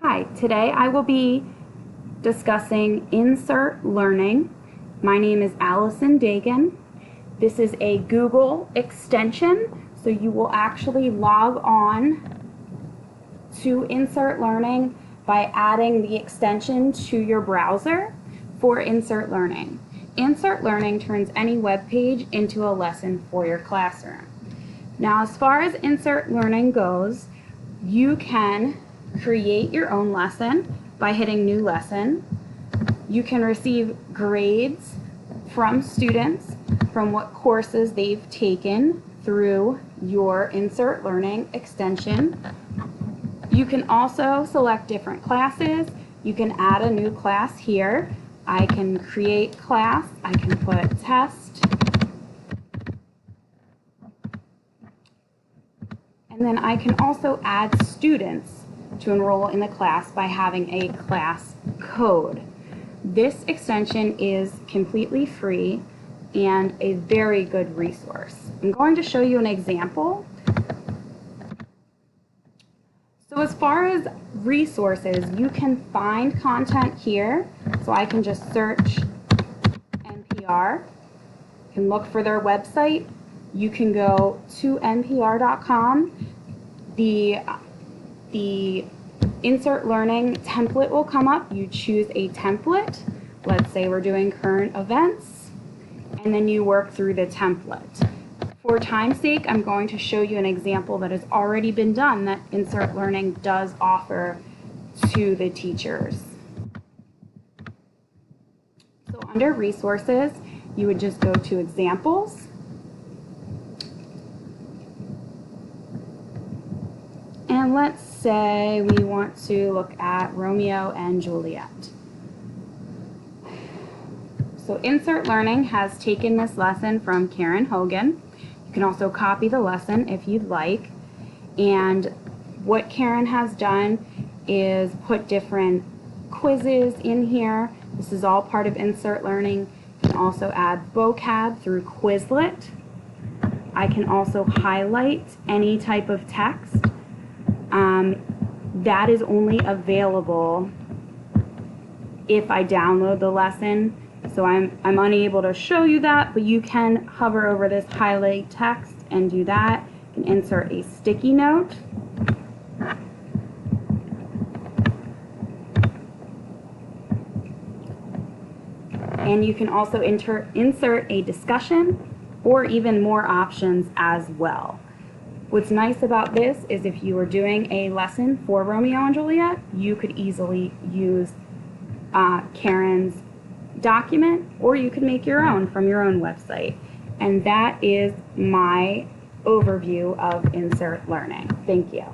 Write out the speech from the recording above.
Hi, today I will be discussing Insert Learning. My name is Allison Dagan. This is a Google extension, so you will actually log on to Insert Learning by adding the extension to your browser for Insert Learning. Insert Learning turns any web page into a lesson for your classroom. Now, as far as Insert Learning goes, you can create your own lesson by hitting New Lesson. You can receive grades from students from what courses they've taken through your Insert Learning extension. You can also select different classes. You can add a new class here. I can create class. I can put test. And then I can also add students to enroll in the class by having a class code. This extension is completely free and a very good resource. I'm going to show you an example. So as far as resources, you can find content here. So I can just search NPR. You can look for their website. You can go to npr.com. The Insert Learning template will come up. You choose a template. Let's say we're doing current events, and then you work through the template. For time's sake, I'm going to show you an example that has already been done that Insert Learning does offer to the teachers. So under Resources, you would just go to Examples. And let's say we want to look at Romeo and Juliet. So Insert Learning has taken this lesson from Karen Hogan. You can also copy the lesson if you'd like. And what Karen has done is put different quizzes in here. This is all part of Insert Learning. You can also add vocab through Quizlet. I can also highlight any type of text. That is only available if I download the lesson. So I'm unable to show you that, but you can hover over this highlight text and do that. You can insert a sticky note. And you can also insert a discussion or even more options as well. What's nice about this is if you were doing a lesson for Romeo and Juliet, you could easily use Karen's document, or you could make your own from your own website. And that is my overview of Insert Learning. Thank you.